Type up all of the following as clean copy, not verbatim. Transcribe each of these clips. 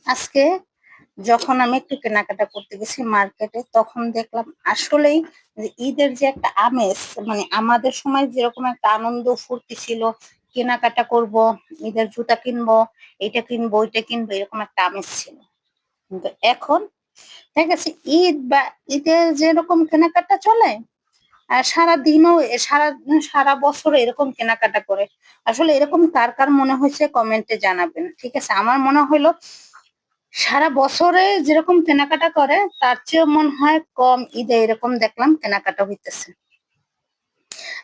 আজকে যখন আমি একটু কেনাকাটা করতে গেছি মার্কেটে, তখন দেখলাম আসলেই যে ঈদের যে একটা আমেজ, মানে আমাদের সময় যেরকম একটা আনন্দ ফুর্তি ছিল, কেনাকাটা করব, ঈদের জুতা কিনবো, এটা কিনবো ওইটা কিনবো, এরকম একটা আমেজ ছিল। কিন্তু এখন দেখা গেছে ঈদ বা ঈদে যেরকম কেনাকাটা চলে, আর সারাদিনও সারা সারা বছর এরকম কেনাকাটা করে। আসলে এরকম কার কার মনে হয়েছে কমেন্টে জানাবেন, ঠিক আছে? আমার মনে হইলো সারা বছরে যেরকম কেনাকাটা করে তার চেয়ে মনে হয় কম ঈদে এরকম দেখলাম কেনাকাটা হইতেছে।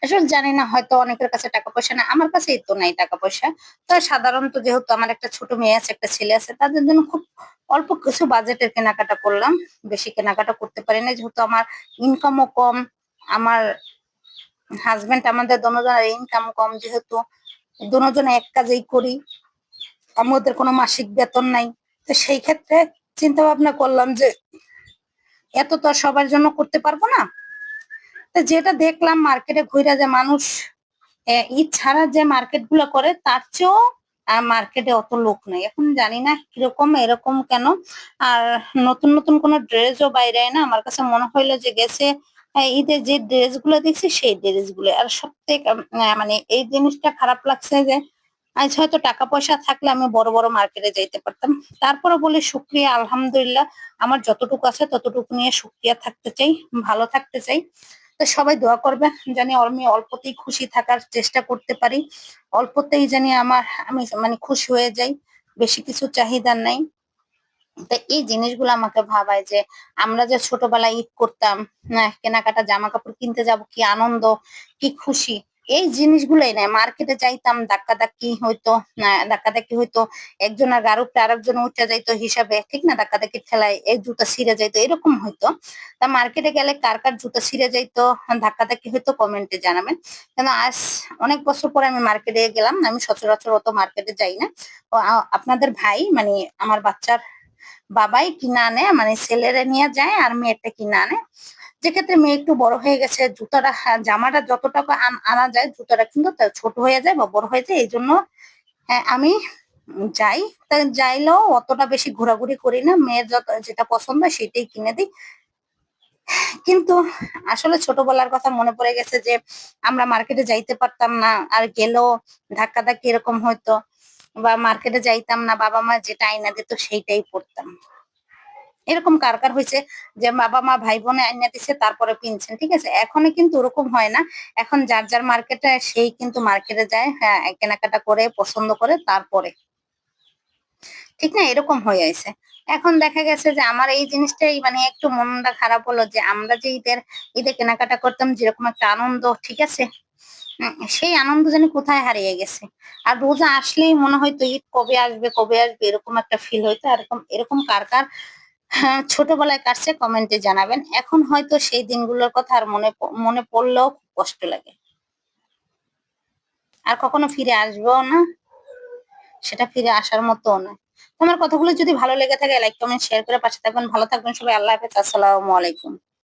আসলে জানি না, হয়তো অনেকের কাছে টাকা পয়সা না, আমার কাছে তো নাই টাকা পয়সা। তো সাধারণত যেহেতু আমার একটা ছোট মেয়ে আছে, একটা ছেলে আছে, তাদের জন্য খুব অল্প কিছু বাজেটের কেনাকাটা করলাম। বেশি কেনাকাটা করতে পারি না, যেহেতু আমার ইনকামও কম। আমার হাজবেন্ড, আমাদের দোনোজনের ইনকাম কম, যেহেতু দোনোজনে এক কাজেই করি, আমাদের কোনো মাসিক বেতন নাই। তো সেই ক্ষেত্রে চিন্তা ভাবনা করলাম যে এত তো আর সবার জন্য করতে পারবো না। তো যেটা দেখলাম মার্কেটে ঘুরে, যে মানুষ ঈদ ছাড়া যে মার্কেট গুলো করে তার চেয়েও মার্কেটে অত লোক নাই। এখন জানি না কিরকম এরকম কেন। আর নতুন নতুন কোনো ড্রেসও বাইরে না, আমার কাছে মনে হইলো যে গেছে ঈদের যে ড্রেস গুলো দেখছি সেই ড্রেস গুলো। আর সব থেকে মানে এই জিনিসটা খারাপ লাগছে যে আজ হয়তো টাকা পয়সা থাকলে আমি বড় বড় মার্কেটে যাইতে পারতাম। তারপরে বলি শুক্রিয়া, আলহামদুলিল্লাহ, আমার যতটুকু আছে ততটুকু নিয়ে শুক্রিয়া থাকতে চাই, ভালো থাকতে চাই। তো সবাই দোয়া করবে জানি আমি অল্পতেই খুশি থাকার চেষ্টা করতে পারি, অল্পতেই জানি আমি মানে খুশি হয়ে যাই, বেশি কিছু চাহিদা নাই। তো এই জিনিসগুলো আমাকে ভাবায় যে আমরা যে ছোটবেলায় ঈদ করতাম, না কেনাকাটা জামা কাপড় কিনতে যাব, কি আনন্দ, কি খুশি, এই জিনিসগুলোই নাই। মার্কেটে যাইতাম, ধাক্কাধাক্কি হইতো, একজনের গার উপরে আরেকজন উঠে যাইতো হিসাবে, ঠিক না? ধাক্কাধাক্কি ঠেলায় এই জুতা ছিঁড়ে যাইতো, এরকম হইতো। তা মার্কেটে গেলে কার কার জুতা ছিঁড়ে যাইতো, ধাক্কাধাক্কি হইতো, কমেন্টে জানাবেন। কেন আজ অনেক বছর পরে আমি মার্কেটে গেলাম, আমি সচরাচর অত মার্কেটে যাই না। আপনাদের ভাই মানে আমার বাচ্চার বাবাই কিনা আনে, মানে ছেলেরা নিয়ে যায় আর মেয়েটা কিনা আনে। যেক্ষেত্রে মেয়ে একটু বড় হয়ে গেছে, জুতাটা জামাটা যত টাকা আনা যায়, জুতাটা কিন্তু ছোট হয়ে যায় বা বড় হয়ে যায়, এই জন্য আমি যাই। তা যাইলেও অতটা বেশি ঘোরাঘুরি করি না, মেয়ের যেটা পছন্দ সেটাই কিনে দিই। কিন্তু আসলে ছোটবেলার কথা মনে পড়ে গেছে যে আমরা মার্কেটে যাইতে পারতাম না, আর গেলেও ধাক্কাধাক্কি এরকম হয়তো, বা মার্কেটে যাইতাম না, বাবা মা যেটা আইনা দিত সেইটাই পড়তাম। এরকম কার কার হয়েছে যে বাবা মা ভাই বোনে আইনা দিছে তারপরে কিনছেন, ঠিক আছে? এখন কিন্তু ওরকম হয় না। এখন যার যার মার্কেটে সেই কিন্তু মার্কেটে যায়, হ্যাঁ, কেনাকাটা করে পছন্দ করে তারপরে, ঠিক না? এরকম হয়ে আছে। এখন দেখা গেছে যে আমার এই জিনিসটাই মানে একটু মনটা খারাপ হলো যে আমরা যে ঈদে কেনাকাটা করতাম, যেরকম একটা আনন্দ, ঠিক আছে, সেই আনন্দ জানি কোথায় হারিয়ে গেছে। আর রোজা আসলেই মনে হয়তো ঈদ কবে আসবে কবে আসবে, এরকম একটা ফিল হইতো। আর এরকম এরকম কার কার ছোটবেলায় কাটছে কমেন্টে জানাবেন। এখন হয়তো সেই দিনগুলোর কথা আর মনে পড়লেও খুব কষ্ট লাগে। আর কখনো ফিরে আসবেও না, সেটা ফিরে আসার মতও না। তোমার কথাগুলো যদি ভালো লেগে থাকে লাইক কমেন্ট শেয়ার করে পাশে থাকবেন। ভালো থাকবেন সবাই। আল্লাহ হাফেজ। আসসালামু আলাইকুম।